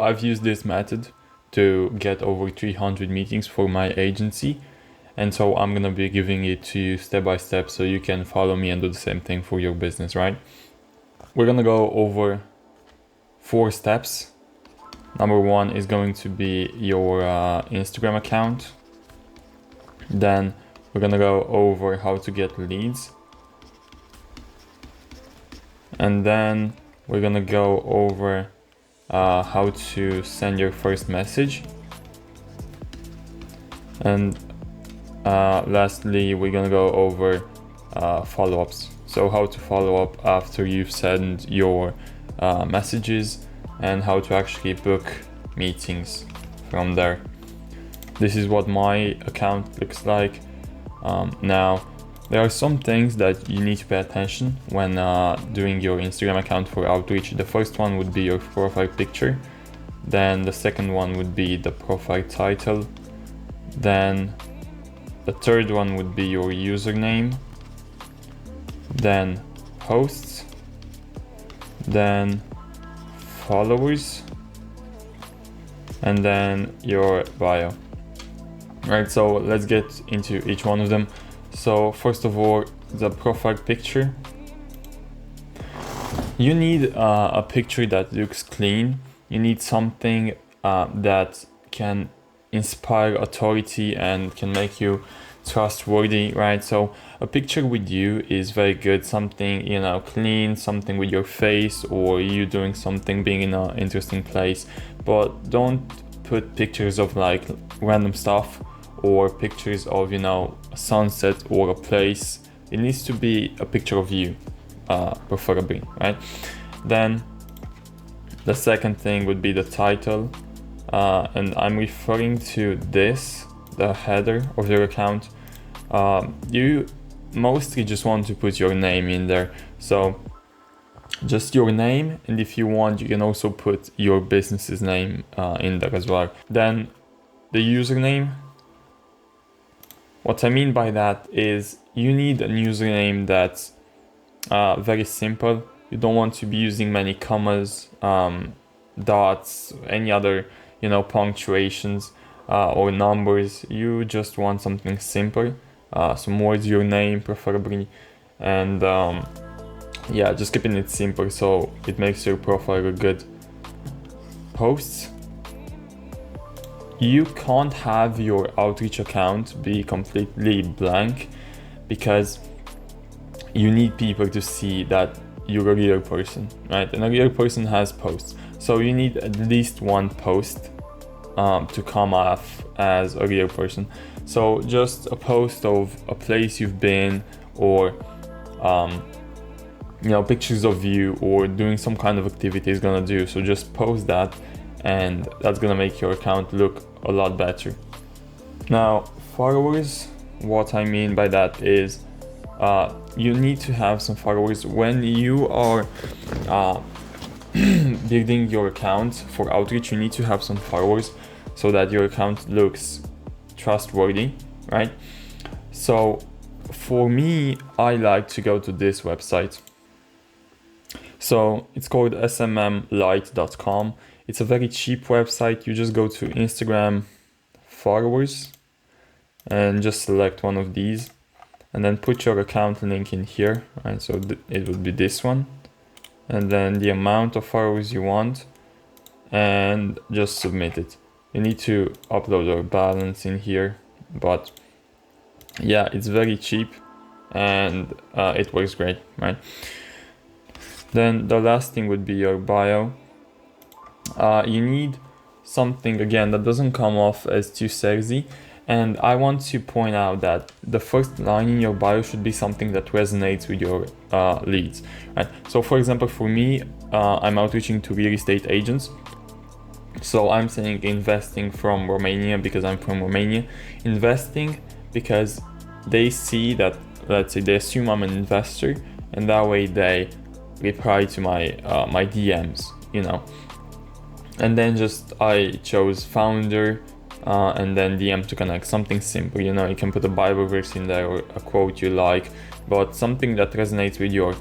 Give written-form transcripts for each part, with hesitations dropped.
I've used this method to get over 300 meetings for my agency, and so I'm gonna be giving it to you step by step so you can follow me and do the same thing for your business, right? We're gonna go over 4 steps. Number 1 is going to be your Instagram account. Then we're gonna go over how to get leads. And then we're gonna go over how to send your first message. And lastly, we're gonna go over follow-ups. So how to follow up after you've sent your messages, and how to actually book meetings from there. This is what my account looks like. Now, there are some things that you need to pay attention when doing your Instagram account for outreach. The first one would be your profile picture. Then the second one would be the profile title. Then the third one would be your username. Then posts. Then followers. And then your bio. Right, so let's get into each one of them. So first of all, the profile picture. You need a picture that looks clean. You need something that can inspire authority and can make you trustworthy, right? So a picture with you is very good. Something, clean, something with your face, or you doing something, being in an interesting place. But don't put pictures of like random stuff, or pictures of a sunset or a place. It needs to be a picture of you, preferably, right? Then the second thing would be the title, and I'm referring to this, the header of your account. You mostly just want to put your name in there, so just your name, and if you want, you can also put your business's name in there as well. Then the username. What I mean by that is you need a username that's very simple. You don't want to be using many commas, dots, any other, punctuations or numbers. You just want something simple. Some words, your name preferably, and just keeping it simple so it makes your profile look good. Posts. You can't have your outreach account be completely blank, because you need people to see that you're a real person, right? And a real person has posts. So you need at least one post to come off as a real person. So just a post of a place you've been, or pictures of you, or doing some kind of activity is gonna do. So just post that, and that's gonna make your account look a lot better. Now, followers, what I mean by that is you need to have some followers. When you are building your account for outreach, you need to have some followers so that your account looks trustworthy, right? So for me, I like to go to this website. So it's called smmlight.com. It's a very cheap website. You just go to Instagram followers and just select one of these, and then put your account link in here, right? So it would be this one, and then the amount of followers you want, and just submit it. You need to upload your balance in here, but yeah, it's very cheap and it works great, right? Then the last thing would be your bio. You need something, again, that doesn't come off as too sexy. And I want to point out that the first line in your bio should be something that resonates with your leads, right? So for example, for me, I'm outreaching to real estate agents. So I'm saying investing from Romania because I'm from Romania. Investing because they see that, let's say they assume I'm an investor, and that way they reply to my my DMs, And then just I chose founder, and then DM to connect, something simple, you can put a Bible verse in there or a quote you like, but something that resonates with your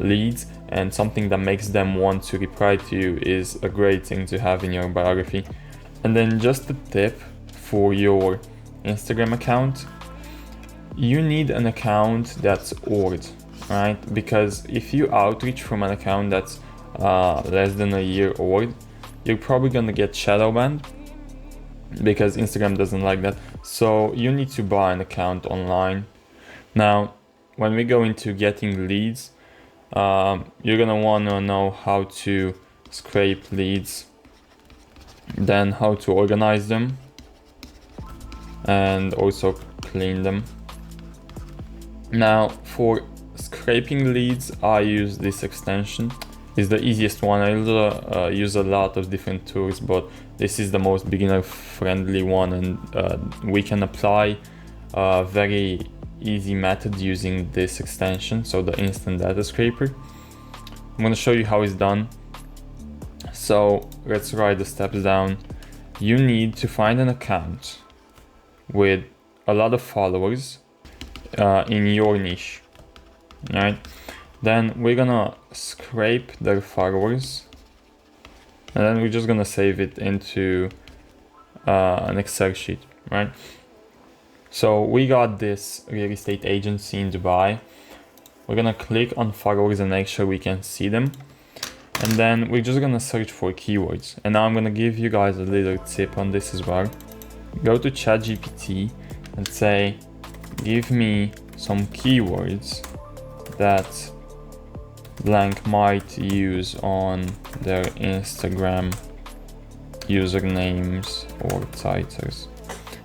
leads and something that makes them want to reply to you is a great thing to have in your biography. And then just a tip for your Instagram account, you need an account that's OR'd, right? Because if you outreach from an account that's less than a year old, you're probably gonna get shadow banned because Instagram doesn't like that. So you need to buy an account online. Now, when we go into getting leads, you're gonna wanna know how to scrape leads, then how to organize them, and also clean them. Now, for scraping leads, I use this extension. It's the easiest one. I use a lot of different tools, but this is the most beginner-friendly one, and we can apply a very easy method using this extension, so the instant data scraper. I'm going to show you how it's done. So let's write the steps down. You need to find an account with a lot of followers in your niche, right? Then we're gonna scrape their followers, and then we're just gonna save it into an Excel sheet, right? So we got this real estate agency in Dubai. We're gonna click on followers and make sure we can see them. And then we're just gonna search for keywords. And now I'm gonna give you guys a little tip on this as well. Go to ChatGPT and say, give me some keywords that blank might use on their Instagram usernames or titles.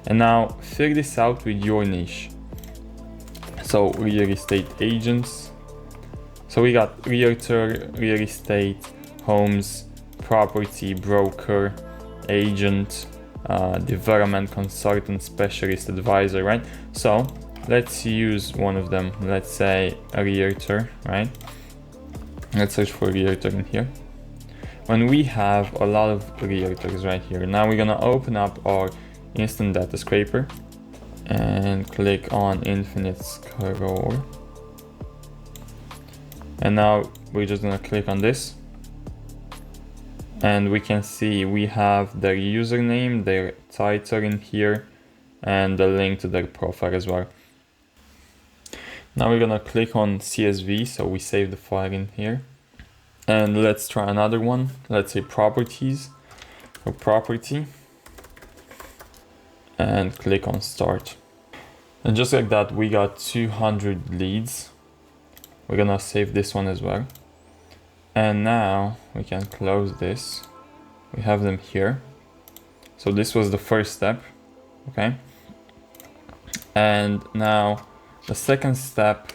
And now fill this out with your niche. So real estate agents. So we got realtor, real estate, homes, property, broker, agent, development consultant, specialist, advisor, right? So let's use one of them. Let's say a realtor, right? Let's search for realtor in here. When we have a lot of realtors right here, now we're gonna open up our instant data scraper and click on infinite scroll. And now we're just gonna click on this. And we can see we have their username, their title in here, and the link to their profile as well. Now we're gonna click on CSV, so we save the file in here. And let's try another one. Let's say properties, or property, and click on start. And just like that, we got 200 leads. We're gonna save this one as well. And now we can close this. We have them here. So this was the first step, okay? And now the second step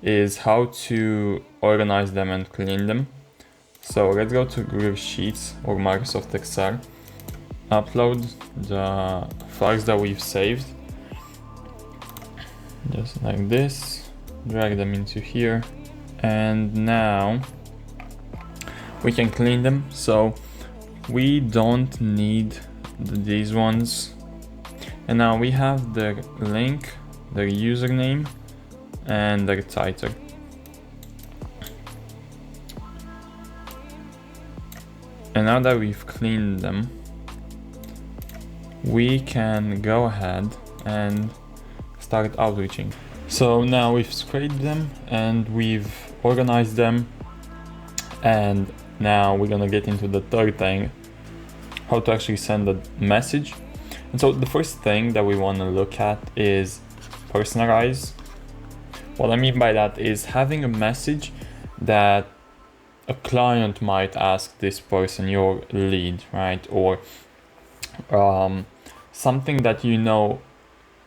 is how to organize them and clean them. So let's go to Google Sheets or Microsoft Excel. Upload the files that we've saved. Just like this. Drag them into here. And now we can clean them. So we don't need these ones. And now we have their link, their username, and their title. And now that we've cleaned them, we can go ahead and start outreaching. So now we've scraped them and we've organized them, and now we're gonna get into the third thing, how to actually send a message. And so the first thing that we want to look at is personalize. What I mean by that is having a message that a client might ask this person, your lead, right? Or something that you know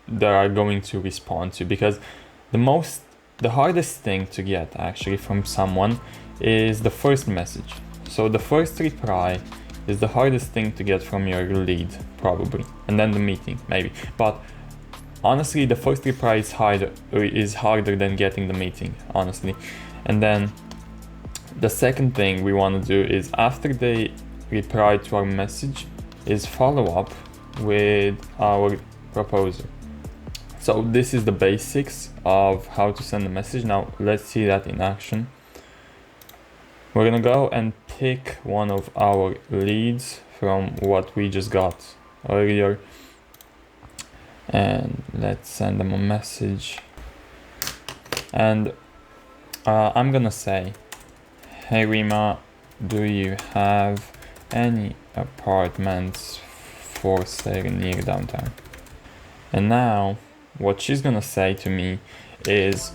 they are going to respond to, because the hardest thing to get actually from someone is the first message. So the first reply is the hardest thing to get from your lead, probably, and then the meeting maybe. But honestly, the first reply is harder than getting the meeting, honestly. And then the second thing we want to do is, after they reply to our message, is follow up with our proposal. So this is the basics of how to send a message. Now let's see that in action. We're gonna go and pick one of our leads from what we just got earlier, and let's send them a message. And I'm gonna say, hey Rima, do you have any apartments for sale near downtown? And now what she's gonna say to me is,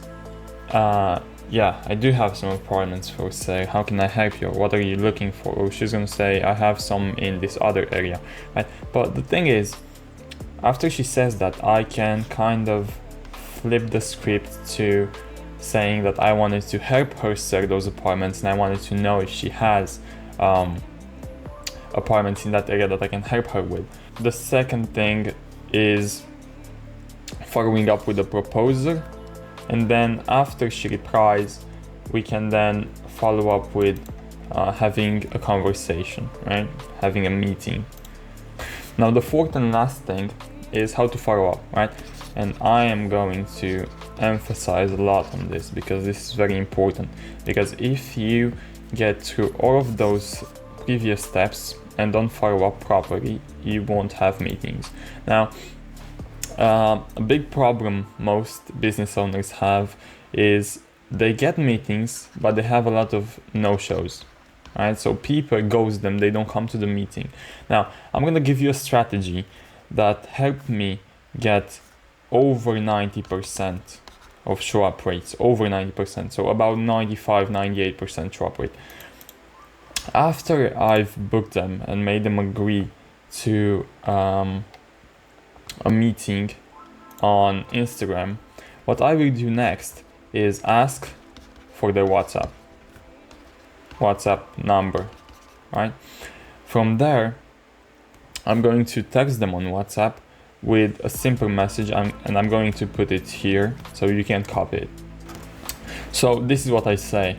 yeah, I do have some apartments for sale. How can I help you? What are you looking for? Or she's gonna say, I have some in this other area, right? But the thing is, after she says that, I can kind of flip the script to saying that I wanted to help her sell those apartments, and I wanted to know if she has apartments in that area that I can help her with. The second thing is following up with a proposal, and then after she replies, we can then follow up with having a conversation, right? Having a meeting. Now the fourth and last thing is how to follow up, right? And I am going to emphasize a lot on this because this is very important. Because if you get through all of those previous steps and don't follow up properly, you won't have meetings. Now, a big problem most business owners have is they get meetings, but they have a lot of no-shows, right? So people ghost them, they don't come to the meeting. Now, I'm gonna give you a strategy that helped me get over 90% of show-up rates, over 90%, so about 95-98% show-up rate. After I've booked them and made them agree to a meeting on Instagram, what I will do next is ask for their WhatsApp number, right? From there, I'm going to text them on WhatsApp with a simple message, and I'm going to put it here so you can copy it. So this is what I say.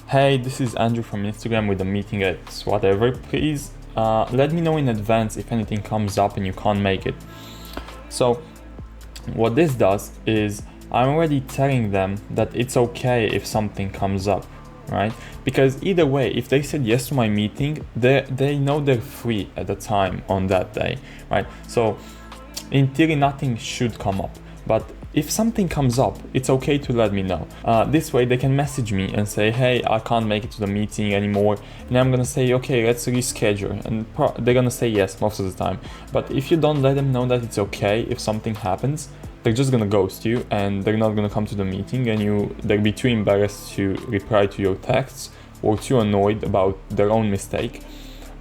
Hey, this is Andrew from Instagram with a meeting at whatever. Please let me know in advance if anything comes up and you can't make it. So what this does is I'm already telling them that it's okay if something comes up, right? Because either way, if they said yes to my meeting, they know they're free at the time on that day, right? So in theory, nothing should come up. But if something comes up, it's okay to let me know. This way they can message me and say, hey, I can't make it to the meeting anymore. And I'm gonna say, okay, let's reschedule. And they're gonna say yes most of the time. But if you don't let them know that it's okay if something happens, they're just gonna ghost you and they're not gonna come to the meeting, and they'll be too embarrassed to reply to your texts or too annoyed about their own mistake.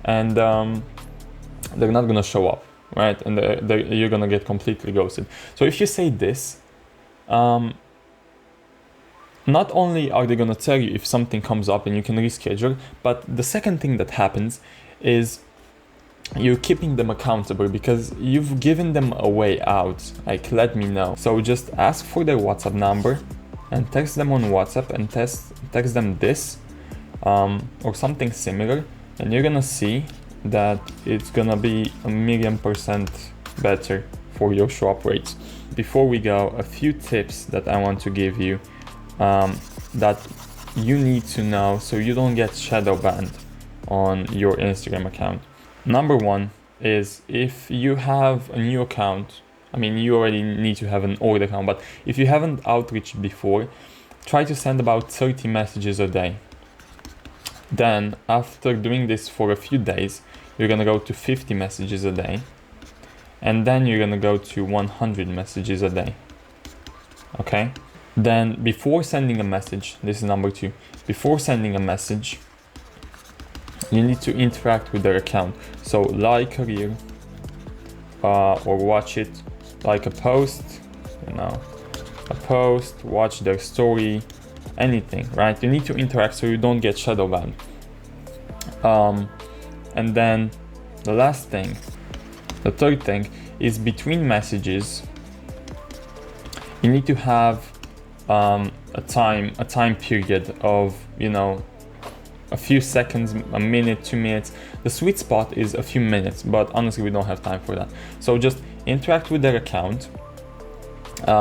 And they're not gonna show up, right? And you're gonna get completely ghosted. So if you say this, not only are they gonna tell you if something comes up and you can reschedule, but the second thing that happens is you're keeping them accountable because you've given them a way out, like let me know. So just ask for their WhatsApp number and text them on WhatsApp and text them this or something similar, and you're gonna see that it's gonna be 1,000,000% better for your show-up rates. Before we go, a few tips that I want to give you that you need to know so you don't get shadow banned on your Instagram account. Number one is if you have a new account, I mean, you already need to have an old account, but if you haven't outreached before, try to send about 30 messages a day. Then after doing this for a few days, you're gonna go to 50 messages a day. And then you're gonna go to 100 messages a day. Okay? Then before sending a message, this is number two, before sending a message, you need to interact with their account. So like a reel, or watch it, like a post, watch their story, anything, right? You need to interact so you don't get shadow banned. And then the last thing, the third thing is between messages, you need to have a time period of, a few seconds, a minute, 2 minutes. The sweet spot is a few minutes, but honestly, we don't have time for that. So just interact with their account,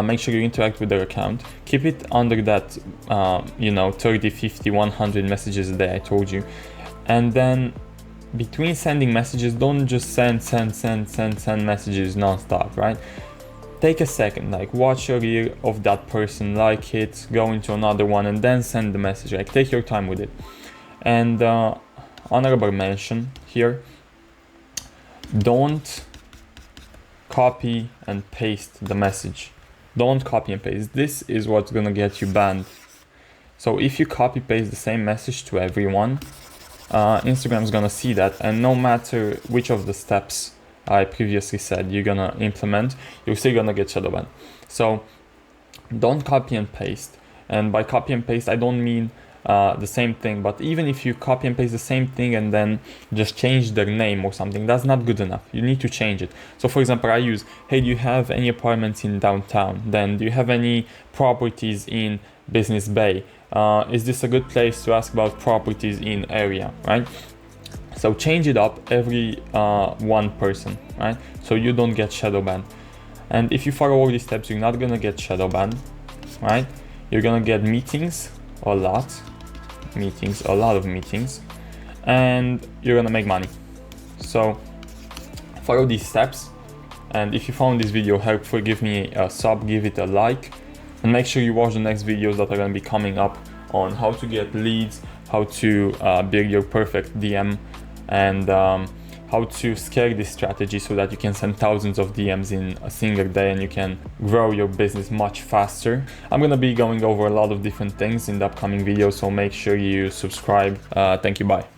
Make sure you interact with their account. Keep it under that, 30, 50, 100 messages a day I told you. And then between sending messages, don't just send messages non-stop, right? Take a second, like watch a reel of that person, like it, go into another one, and then send the message. Like take your time with it. And honorable mention here, don't copy and paste the message. Don't copy and paste. This is what's gonna get you banned. So if you copy paste the same message to everyone, Instagram's gonna see that, and no matter which of the steps I previously said you're gonna implement, you're still gonna get shadow banned. So don't copy and paste. And by copy and paste, I don't mean the same thing, but even if you copy and paste the same thing and then just change their name or something, that's not good enough. You need to change it. So for example, I use, hey, do you have any apartments in downtown? Then do you have any properties in Business Bay? Is this a good place to ask about properties in area, right? So change it up every one person, right? So you don't get shadow banned. And if you follow all these steps, you're not gonna get shadow banned, right? You're gonna get meetings, a lot of meetings, and you're gonna make money. So follow these steps, and if you found this video helpful, give me a sub, give it a like, and make sure you watch the next videos that are gonna be coming up on how to get leads, how to build your perfect DM, and how to scale this strategy so that you can send thousands of DMs in a single day and you can grow your business much faster. I'm gonna be going over a lot of different things in the upcoming videos, so make sure you subscribe. Thank you, bye.